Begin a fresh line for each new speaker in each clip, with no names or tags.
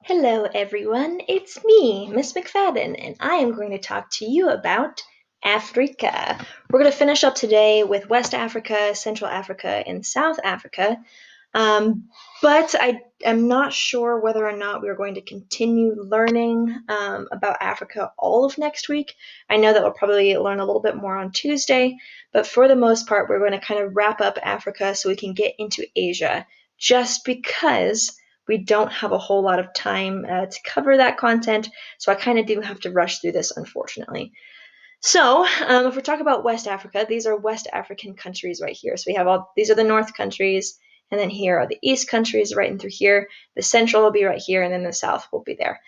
Hello, everyone. It's me, Miss McFadden, and I am going to talk to you about Africa. We're going to finish up today with West Africa, Central Africa, and South Africa. But I am not sure whether or not we're going to continue learning about Africa all of next week. I know that we'll probably learn a little bit more on Tuesday, but for the most part, we're going to kind of wrap up Africa so we can get into Asia, just because we don't have a whole lot of time to cover that content. So I kind of do have to rush through this, unfortunately. So, if we talk about West Africa, these are West African countries right here. So we have these are the North countries, and then here are the East countries right in through here. The Central will be right here, and then the South will be there.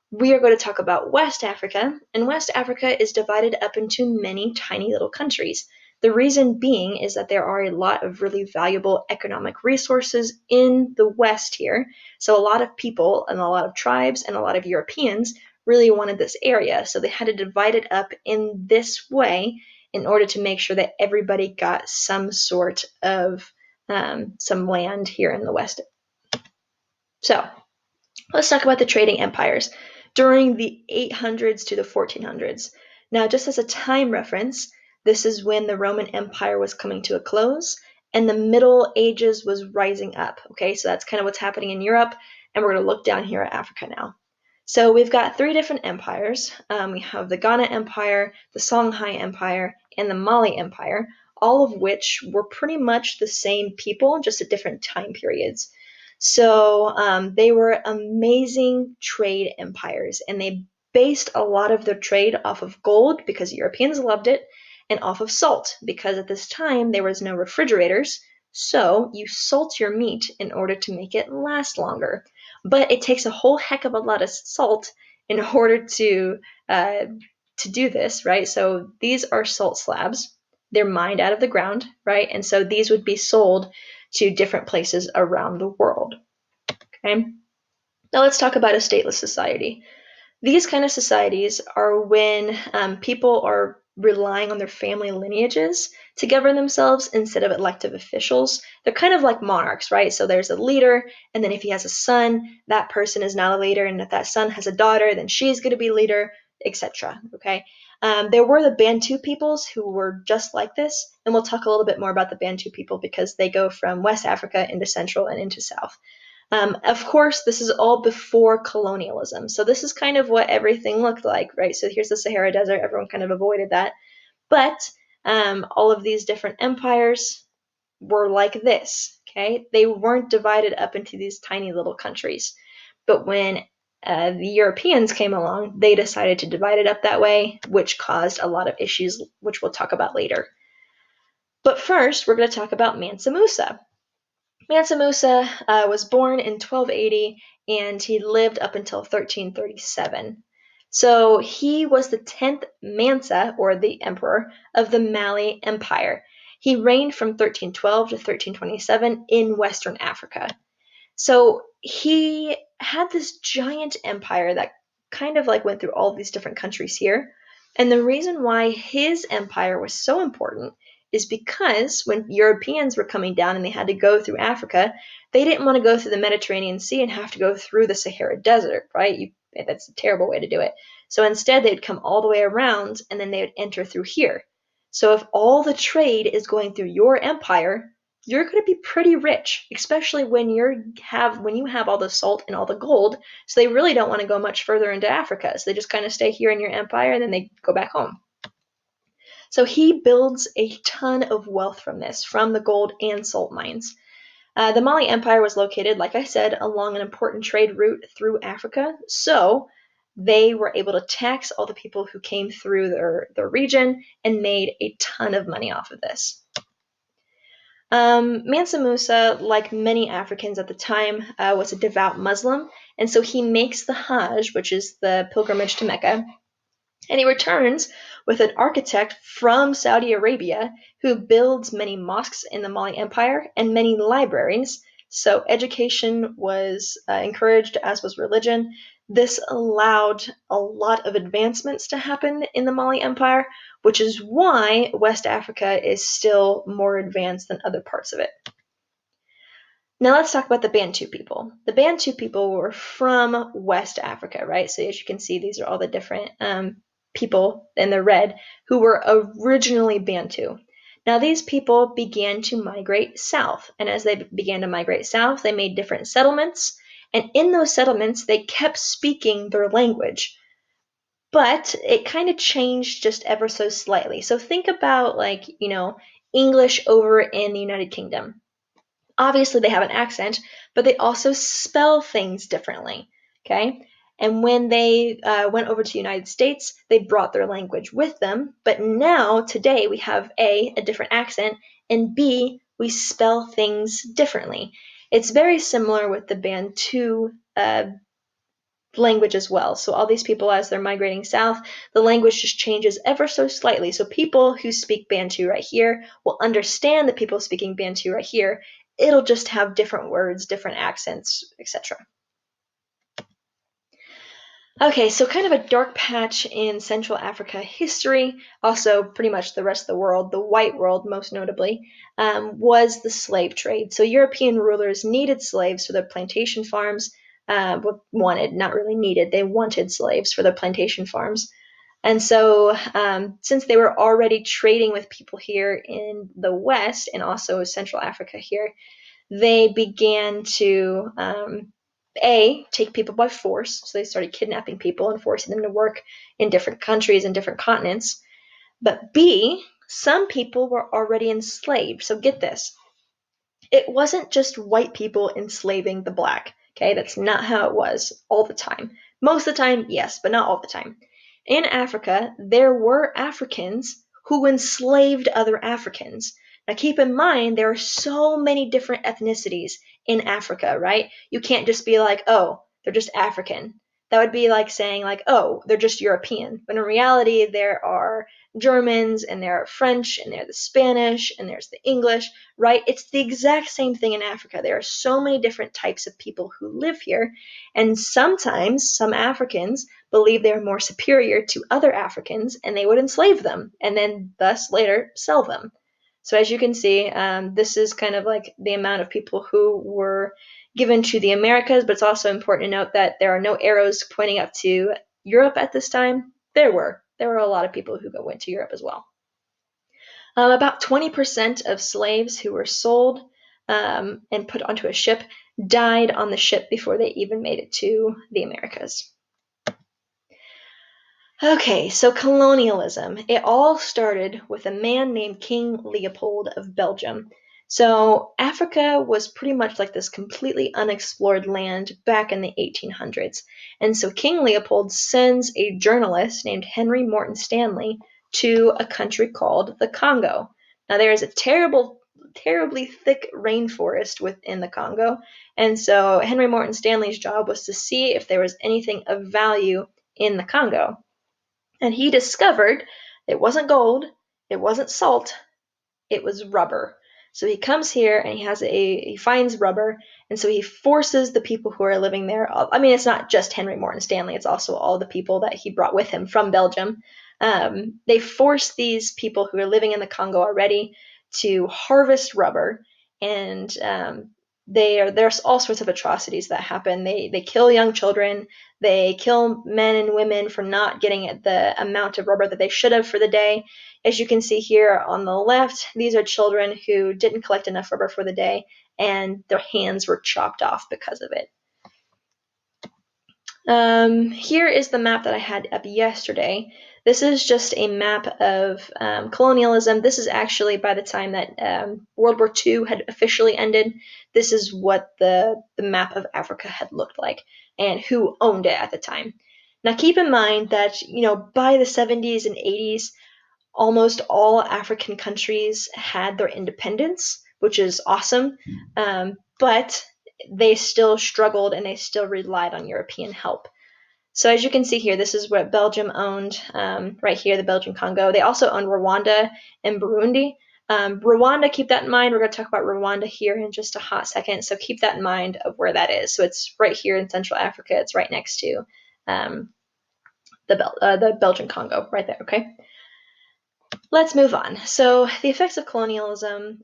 We are going to talk about West Africa, and West Africa is divided up into many tiny little countries. The reason being is that there are a lot of really valuable economic resources in the West here. So a lot of people and a lot of tribes and a lot of Europeans really wanted this area. So they had to divide it up in this way in order to make sure that everybody got some sort of some land here in the West. So let's talk about the trading empires during the 800s to the 1400s. Now, just as a time reference, this is when the Roman Empire was coming to a close and the Middle Ages was rising up. Okay, so that's kind of what's happening in Europe, and we're going to look down here at Africa now. So we've got three different empires. We have the Ghana Empire, the Songhai Empire, and the Mali Empire, all of which were pretty much the same people, just at different time periods. So they were amazing trade empires, and they based a lot of their trade off of gold because Europeans loved it, and off of salt because at this time there was no refrigerators. So you salt your meat in order to make it last longer. But it takes a whole heck of a lot of salt in order uh, to do this, right? So these are salt slabs. They're mined out of the ground, right? And so these would be sold to different places around the world. Okay. Now let's talk about a stateless society. These kind of societies are when people are relying on their family lineages to govern themselves instead of elective officials. They're kind of like monarchs, right? So there's a leader, and then if he has a son, that person is not a leader, and if that son has a daughter, then she's going to be leader, etc. Okay. There were the Bantu peoples who were just like this, and we'll talk a little bit more about the Bantu people because they go from West Africa into Central and into South. Of course, this is all before colonialism. So this is kind of what everything looked like, right? So here's the Sahara Desert. Everyone kind of avoided that. But all of these different empires were like this, okay? They weren't divided up into these tiny little countries. But when the Europeans came along, they decided to divide it up that way, which caused a lot of issues, which we'll talk about later. But first, we're going to talk about Mansa Musa. Mansa Musa was born in 1280 and he lived up until 1337. So he was the 10th Mansa, or the emperor, of the Mali Empire. He reigned from 1312 to 1327 in Western Africa. So he had this giant empire that kind of like went through all these different countries here. And the reason why his empire was so important is because when Europeans were coming down and they had to go through Africa, they didn't want to go through the Mediterranean Sea and have to go through the Sahara Desert, right? That's a terrible way to do it. So instead, they'd come all the way around and then they would enter through here. So if all the trade is going through your empire, you're going to be pretty rich, especially when you have all the salt and all the gold. So they really don't want to go much further into Africa. So they just kind of stay here in your empire and then they go back home. So he builds a ton of wealth from this, from the gold and salt mines. The Mali Empire was located, like I said, along an important trade route through Africa. So they were able to tax all the people who came through their region and made a ton of money off of this. Mansa Musa, like many Africans at the time, was a devout Muslim, and so he makes the Hajj, which is the pilgrimage to Mecca, and he returns with an architect from Saudi Arabia who builds many mosques in the Mali Empire and many libraries. So education was encouraged, as was religion. This allowed a lot of advancements to happen in the Mali Empire, which is why West Africa is still more advanced than other parts of it. Now let's talk about the Bantu people. The Bantu people were from West Africa, right? So as you can see, these are all the different people in the red who were originally Bantu. Now these people began to migrate south, and as they began to migrate south, they made different settlements, and in those settlements, they kept speaking their language, but it kind of changed just ever so slightly. So think about English over in the United Kingdom. Obviously they have an accent, but they also spell things differently. Okay. And when they went over to the United States, they brought their language with them. But now, today, we have a different accent, and B, we spell things differently. It's very similar with the Bantu language as well. So all these people, as they're migrating south, the language just changes ever so slightly. So people who speak Bantu right here will understand the people speaking Bantu right here. It'll just have different words, different accents, etc. Okay, so kind of a dark patch in Central Africa history, also pretty much the rest of the world, the white world most notably, was the slave trade. So European rulers needed slaves for their plantation farms, wanted, not really needed, they wanted slaves for their plantation farms. And so, since they were already trading with people here in the West and also Central Africa here, they began to take people by force. So they started kidnapping people and forcing them to work in different countries and different continents. But B, some people were already enslaved. So get this, it wasn't just white people enslaving the black. Okay, that's not how it was all the time. Most of the time, yes, but not all the time. In Africa, there were Africans who enslaved other Africans. Now, keep in mind, there are so many different ethnicities in Africa, right? You can't just be like, oh, they're just African. That would be like saying, like, oh, they're just European. But in reality, there are Germans, and there are French, and there's the Spanish, and there's the English, right? It's the exact same thing in Africa. There are so many different types of people who live here, and sometimes some Africans believe they're more superior to other Africans, and they would enslave them, and then thus later sell them. So as you can see, this is kind of like the amount of people who were given to the Americas, but it's also important to note that there are no arrows pointing up to Europe at this time. There were a lot of people who went to Europe as well. About 20% of slaves who were sold and put onto a ship died on the ship before they even made it to the Americas. Okay, so colonialism. It all started with a man named King Leopold of Belgium. So Africa was pretty much like this completely unexplored land back in the 1800s. And so King Leopold sends a journalist named Henry Morton Stanley to a country called the Congo. Now there is a terribly thick rainforest within the Congo. And so Henry Morton Stanley's job was to see if there was anything of value in the Congo. And he discovered it wasn't gold, it wasn't salt, it was rubber. So he comes here and he finds rubber, and so he forces the people who are living there. I mean, it's not just Henry Morton Stanley; it's also all the people that he brought with him from Belgium. They force these people who are living in the Congo already to harvest rubber, and there's all sorts of atrocities that happen. They kill young children, they kill men and women for not getting the amount of rubber that they should have for the day. As you can see here on the left, these are children who didn't collect enough rubber for the day, and their hands were chopped off because of it. Here is the map that I had up yesterday. This is just a map of colonialism. This is actually by the time that World War II had officially ended. This is what the map of Africa had looked like and who owned it at the time. Now keep in mind that, by the 70s and 80s, almost all African countries had their independence, which is awesome. But they still struggled and they still relied on European help. So as you can see here, this is what Belgium owned right here, the Belgian Congo. They also owned Rwanda and Burundi. Rwanda, keep that in mind. We're going to talk about Rwanda here in just a hot second. So keep that in mind of where that is. So it's right here in Central Africa. It's right next to the Belgian Congo right there, okay? Let's move on. So the effects of colonialism,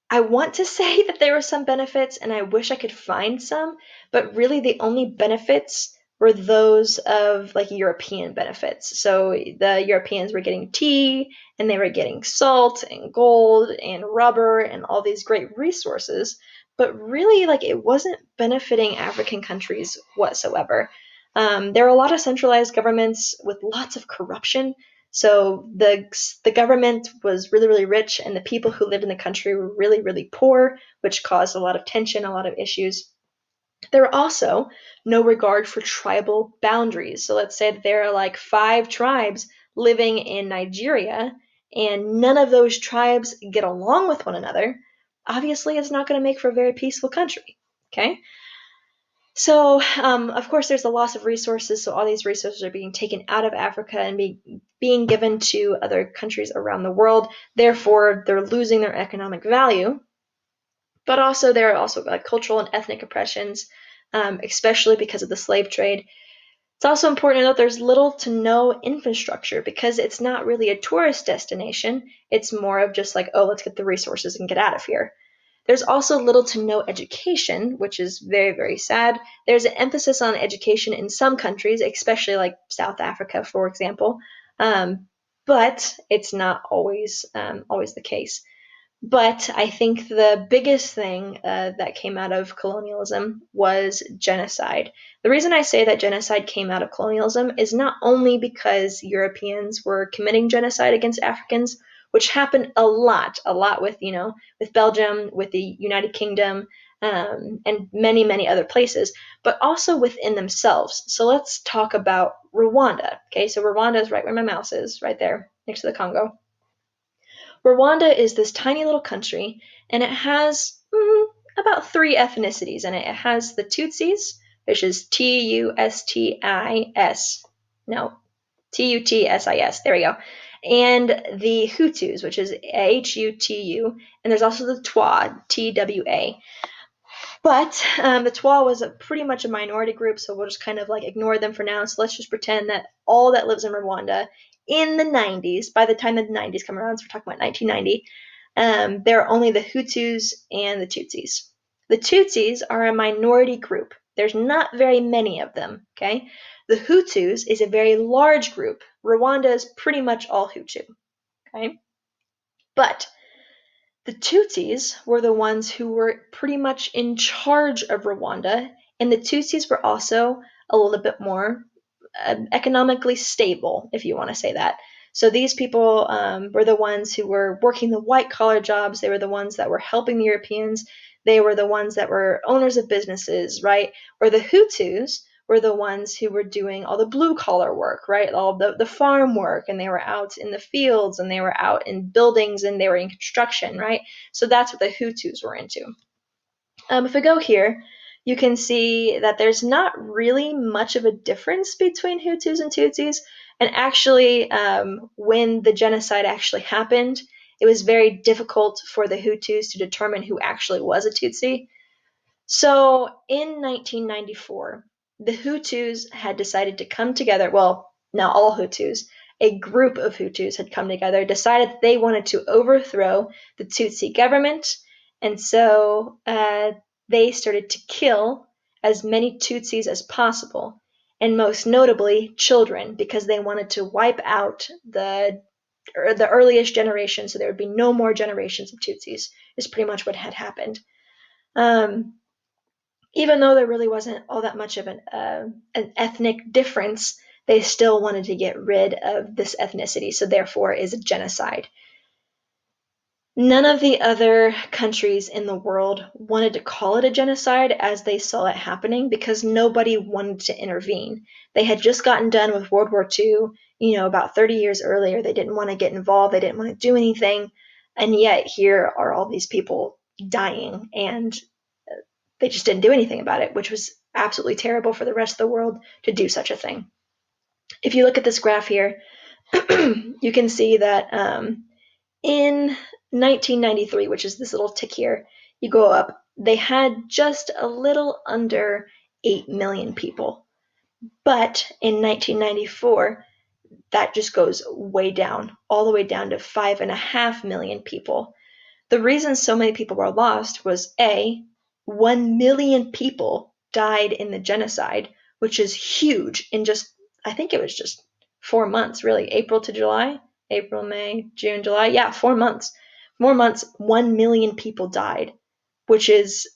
I want to say that there were some benefits, and I wish I could find some, but really the only benefits were those of like European benefits. So the Europeans were getting tea, and they were getting salt and gold and rubber and all these great resources, but really like it wasn't benefiting African countries whatsoever. There are a lot of centralized governments with lots of corruption, so the government was really, really rich, and the people who lived in the country were really, really poor, which caused a lot of tension, a lot of issues. There were also no regard for tribal boundaries. So let's say that there are like 5 tribes living in Nigeria, and none of those tribes get along with one another. Obviously, it's not going to make for a very peaceful country. Okay? So, of course, there's the loss of resources. So all these resources are being taken out of Africa and being given to other countries around the world. Therefore, they're losing their economic value. But also, there are also like cultural and ethnic oppressions, especially because of the slave trade. It's also important to note there's little to no infrastructure because it's not really a tourist destination. It's more of just like, oh, let's get the resources and get out of here. There's also little to no education, which is very, very sad. There's an emphasis on education in some countries, especially like South Africa, for example, um, but it's not always the case. But I think the biggest thing that came out of colonialism was genocide. The reason I say that genocide came out of colonialism is not only because Europeans were committing genocide against Africans, which happened a lot with, with Belgium, with the United Kingdom, and many, many other places, but also within themselves. So let's talk about Rwanda. Okay, so Rwanda is right where my mouse is, right there next to the Congo. Rwanda is this tiny little country, and it has about 3 ethnicities in it. It has the Tutsis, which is T-U-S-T-I-S. No, T-U-T-S-I-S. There we go. And the Hutus, which is H-U-T-U. And there's also the Twa, T-W-A. But the Twa was pretty much a minority group, so we'll just kind of like ignore them for now. So let's just pretend that all that lives in Rwanda in the 90s, by the time the 90s come around, so we're talking about 1990, there are only the Hutus and the Tutsis. The Tutsis are a minority group. There's not very many of them, okay? The Hutus is a very large group. Rwanda is pretty much all Hutu, okay? But the Tutsis were the ones who were pretty much in charge of Rwanda, and the Tutsis were also a little bit more economically stable, if you want to say that. So these people were the ones who were working the white collar jobs. They were the ones that were helping the Europeans. They were the ones that were owners of businesses, right? Or the Hutus were the ones who were doing all the blue collar work, right? All the farm work, and they were out in the fields, and they were out in buildings, and they were in construction, right? So that's what the Hutus were into. If we go here, you can see that there's not really much of a difference between Hutus and Tutsis. And actually, when the genocide actually happened, it was very difficult for the Hutus to determine who actually was a Tutsi. So in 1994, the Hutus had decided to come together. Well, not all Hutus, a group of Hutus had come together, decided that they wanted to overthrow the Tutsi government, and so they started to kill as many Tutsis as possible, and most notably children, because they wanted to wipe out the earliest generation, so there would be no more generations of Tutsis. Is pretty much what had happened. Um, Even though there really wasn't all that much of an ethnic difference, they still wanted to get rid of this ethnicity, so therefore is a genocide. None of the other countries in the world wanted to call it a genocide as they saw it happening because nobody wanted to intervene. They had just gotten done with World War II, about 30 years earlier. They didn't want to get involved, they didn't want to do anything, and yet here are all these people dying, and they just didn't do anything about it, which was absolutely terrible for the rest of the world to do such a thing. If you look at this graph here, you can see that in 1993, which is this little tick here, you go up, they had just a little under 8 million people. But in 1994, that just goes way down, all the way down to 5.5 million people. The reason so many people were lost was A, 1 million people died in the genocide, which is huge in just, I think it was just 4 months, really. April to July, April, May, June, July. Yeah, 4 months. 4 months, 1 million people died, which is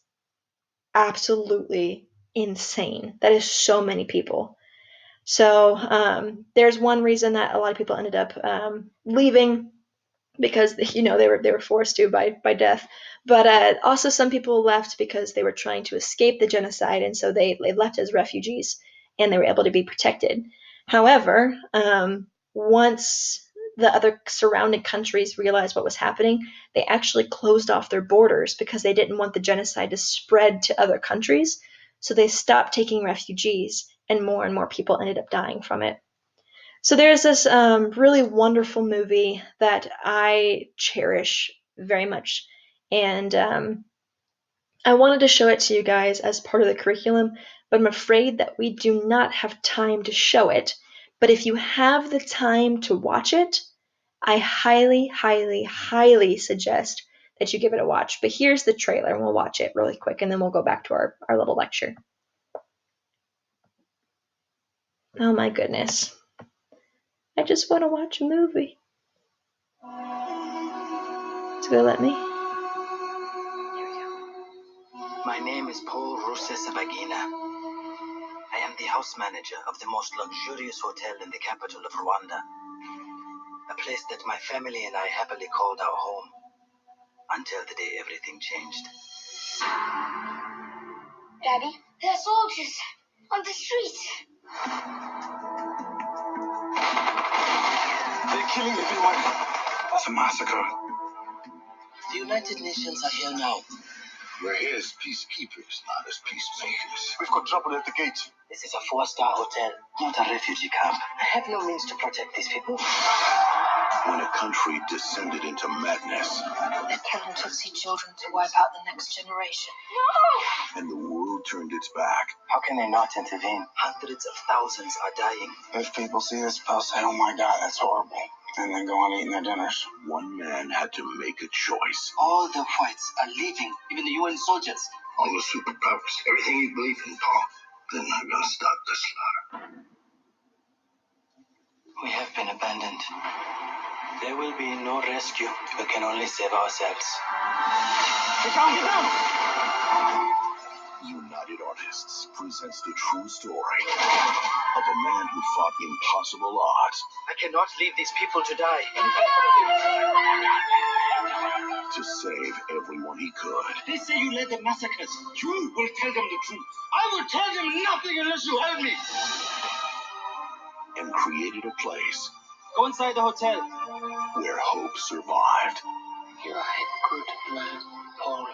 absolutely insane. That is so many people. So there's one reason that a lot of people ended up leaving because they were forced to by death. But also some people left because they were trying to escape the genocide, and so they left as refugees, and they were able to be protected. However, once the other surrounding countries realized what was happening, they actually closed off their borders because they didn't want the genocide to spread to other countries. So they stopped taking refugees, and more people ended up dying from it. So there's this really wonderful movie that I cherish very much, and I wanted to show it to you guys as part of the curriculum, but I'm afraid that we do not have time to show it. But if you have the time to watch it, I highly, highly, highly suggest that you give it a watch. But here's the trailer, and we'll watch it really quick, and then we'll go back to our little lecture. Oh my goodness. I just want to watch a movie. It's gonna let me.
My name is Paul Rusesabagina. I am the house manager of the most luxurious hotel in the capital of Rwanda. A place that my family and I happily called our home until the day everything changed.
Daddy, there are soldiers on the street.
They're killing everyone. It's a massacre. The United Nations are here now.
We're here as peacekeepers, not as peacemakers.
We've got trouble at the gate. This is a 4-star hotel, not a refugee camp. I have no means to protect these people.
When a country descended into madness.
They're killing Tutsi children to wipe out the next generation.
No! And the world turned its back.
How can they not intervene? Hundreds of thousands are dying.
If people see this post, say, oh my God, that's horrible. And then go on eating their dinners.
One man had to make a choice.
All the whites are leaving, even the UN soldiers.
All the superpowers, everything you believe in, Paul. They're not gonna stop the slaughter.
We have been abandoned. There will be no rescue. We can only save ourselves. Get down, get down!
United Artists presents the true story of a man who fought impossible odds.
I cannot leave these people to die.
To save everyone he could.
They say you led the massacres. You will tell them the truth. I will tell them nothing unless you help me.
And created a place
Go inside the hotel.
where hope survived.
You are a good man, Paul.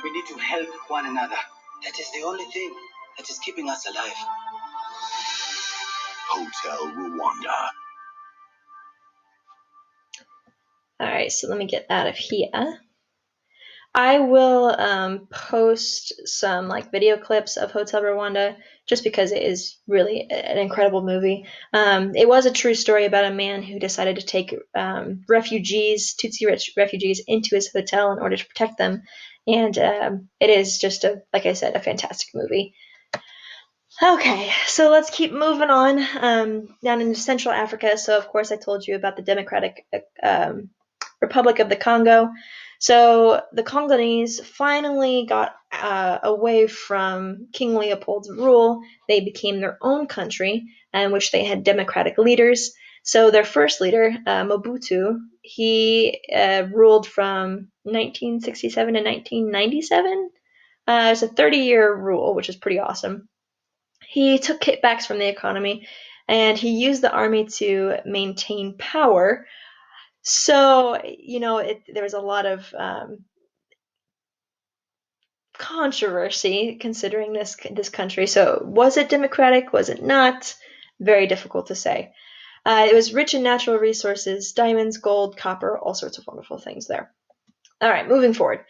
We need to help one another. That is the only thing that is keeping us alive.
Hotel Rwanda.
All right, so let me get out of here. I will post some video clips of Hotel Rwanda just because it is really an incredible movie. It was a true story about a man who decided to take Tutsi refugees into his hotel in order to protect them, and it is just like I said, a fantastic movie. Okay, so let's keep moving on down into Central Africa. So of course I told you about the Democratic Republic of the Congo. So the Congolese finally got away from King Leopold's rule. They became their own country in which they had democratic leaders. So their first leader, Mobutu, he ruled from 1967 to 1997. It's a 30-year rule, which is pretty awesome. He took kickbacks from the economy, and he used the army to maintain power. So, there was a lot of controversy considering this country. So, was it democratic? Was it not? Very difficult to say. It was rich in natural resources, diamonds, gold, copper, all sorts of wonderful things there. All right, moving forward.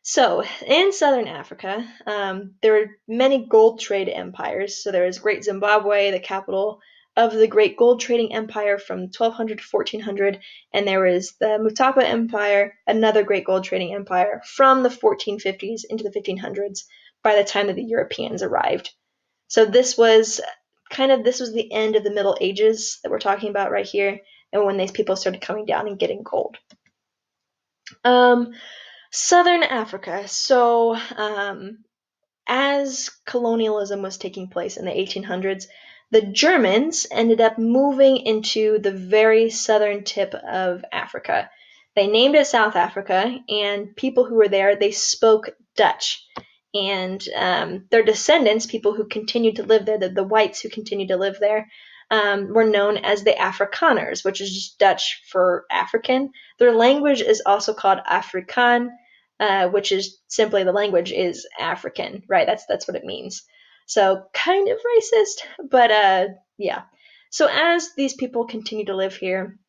So, in southern Africa, there were many gold trade empires. So there was Great Zimbabwe, the capital of the Great Gold Trading Empire from 1200 to 1400, and there was the Mutapa Empire, another Great Gold Trading Empire from the 1450s into the 1500s by the time that the Europeans arrived. So this was the end of the Middle Ages that we're talking about right here, and when these people started coming down and getting gold. Southern Africa. So as colonialism was taking place in the 1800s, the Germans ended up moving into the very southern tip of Africa. They named it South Africa, and people who were there, they spoke Dutch. And their descendants, people who continued to live there, the whites who continued to live there, were known as the Afrikaners, which is just Dutch for African. Their language is also called Afrikaan, which is simply the language is African, right? That's what it means. So kind of racist, but yeah. So as these people continue to live here,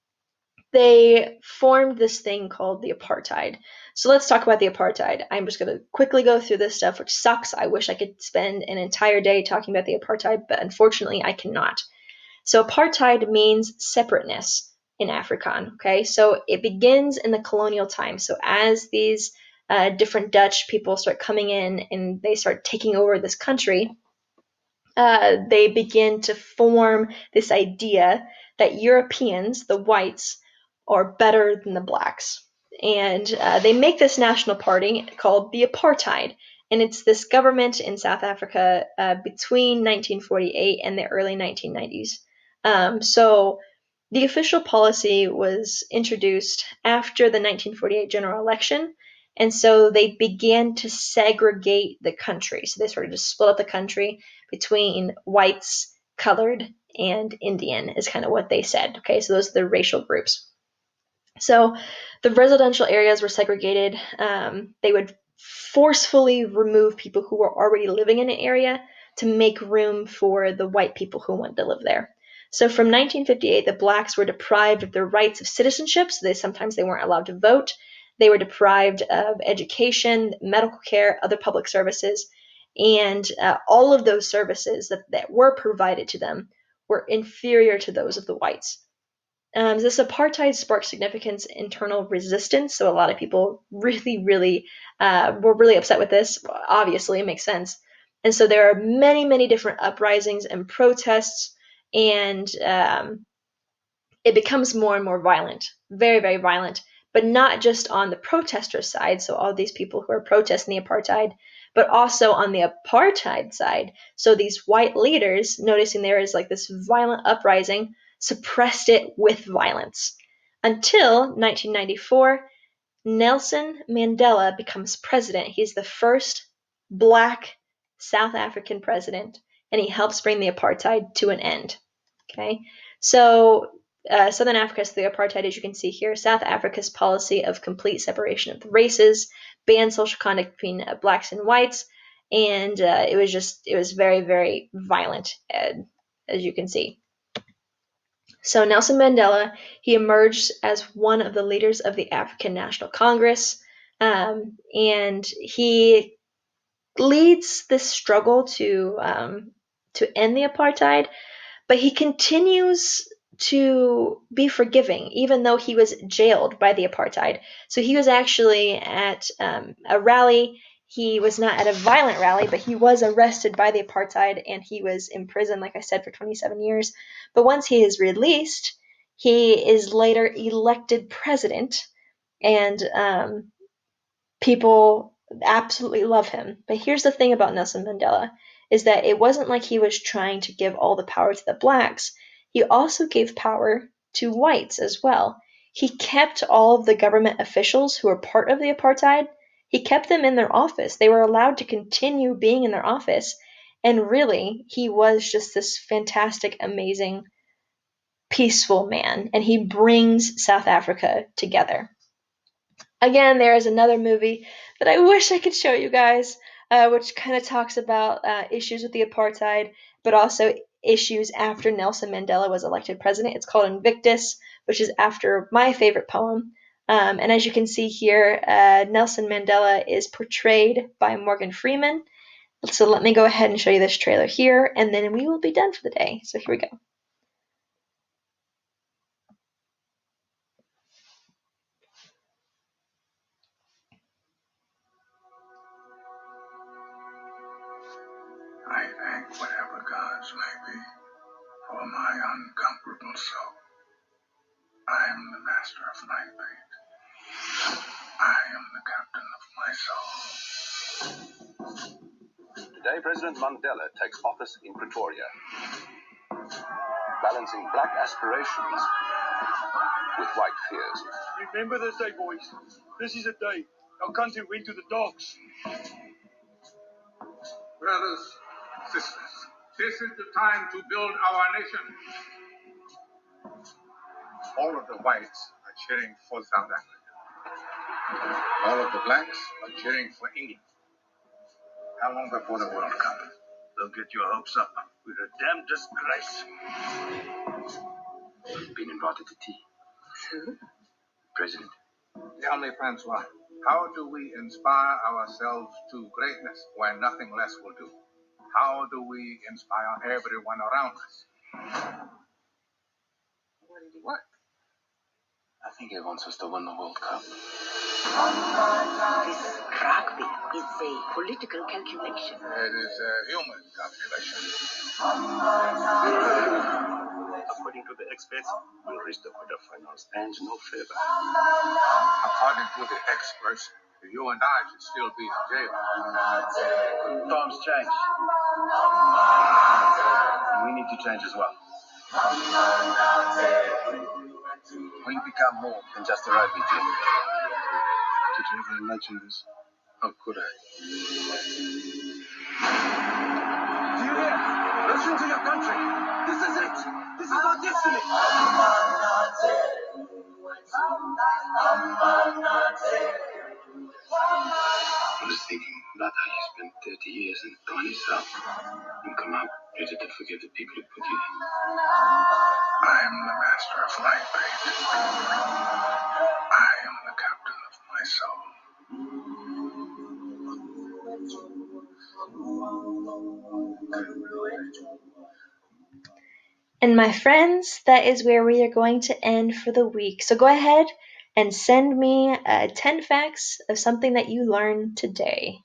they formed this thing called the apartheid. So let's talk about the apartheid. I'm just going to quickly go through this stuff, which sucks. I wish I could spend an entire day talking about the apartheid, but unfortunately I cannot. So apartheid means separateness in Afrikaans. Okay, so it begins in the colonial time. So as these different Dutch people start coming in and they start taking over this country, they begin to form this idea that Europeans, the whites, are better than the blacks. And they make this national party called the apartheid. And it's this government in South Africa between 1948 and the early 1990s. So the official policy was introduced after the 1948 general election. And so they began to segregate the country. So they started to split up the country between whites, colored, and Indian, is kind of what they said. Okay, so those are the racial groups. So the residential areas were segregated. They would forcefully remove people who were already living in an area to make room for the white people who wanted to live there. So from 1958, the blacks were deprived of their rights of citizenship, so sometimes they weren't allowed to vote. They were deprived of education, medical care, other public services, and all of those services that were provided to them were inferior to those of the whites. This apartheid sparked significant internal resistance, so a lot of people really were really upset with this. Obviously, it makes sense. And so there are many different uprisings and protests, and it becomes more and more violent, very violent, but not just on the protester side, so all these people who are protesting the apartheid, but also on the apartheid side. So these white leaders, noticing there is like this violent uprising, suppressed it with violence. Until 1994, Nelson Mandela becomes president. He's the first black South African president, and he helps bring the apartheid to an end. Okay, so Southern Africa is the apartheid, as you can see here. South Africa's policy of complete separation of the races banned social conduct between blacks and whites, and it was very violent, as you can see. So Nelson Mandela, he emerged as one of the leaders of the African National Congress, and he leads this struggle to end the apartheid, but he continues to be forgiving, even though he was jailed by the apartheid. So he was actually at a rally. He was not at a violent rally, but he was arrested by the apartheid and he was imprisoned, like I said, for 27 years. But once he is released, he is later elected president, and people absolutely love him. But here's the thing about Nelson Mandela is that it wasn't like he was trying to give all the power to the blacks. He also gave power to whites as well. He kept all of the government officials who were part of the apartheid, he kept them in their office. They were allowed to continue being in their office. And really, he was just this fantastic, amazing, peaceful man. And he brings South Africa together. Again, there is another movie that I wish I could show you guys, which kind of talks about issues with the apartheid, but also issues after Nelson Mandela was elected president. It's called Invictus, which is after my favorite poem. And as you can see here, Nelson Mandela is portrayed by Morgan Freeman. So let me go ahead and show you this trailer here, and then we will be done for the day. So here we go.
I thank whatever gods may be for my unconquerable soul. I am the master of Night Fate. I am the captain of my soul.
Today, President Mandela takes office in Pretoria, balancing black aspirations with white fears.
Remember this day, boys. This is a day our country went to the dogs.
Brothers, sisters, this is the time to build our nation. All of the whites are cheering for South Africa. All of the blacks are cheering for England. How long before the World Cup?
Don't get your hopes up. We're a damn disgrace.
Been invited to tea. President.
Tell me, Francois, how do we inspire ourselves to greatness when nothing less will do? How do we inspire everyone around us? What?
I think he wants us to win the World Cup.
This rugby is a political calculation.
It is a human calculation.
According to the experts, we'll reach the quarterfinals and no further.
According to the experts, you and I should still be in jail.
Times change. And we need to change as well.
We become more than just a rugby team.
Did you ever imagine this? How could I? Do you hear? Listen to your country. This is it. This is our destiny.
I was thinking about how you spent 30 years in tiny south and come out ready to forgive the people who put you there.
I am the master of Night Fate. I am the captain of my soul.
And my friends, that is where we are going to end for the week. So go ahead and send me 10 facts of something that you learned today.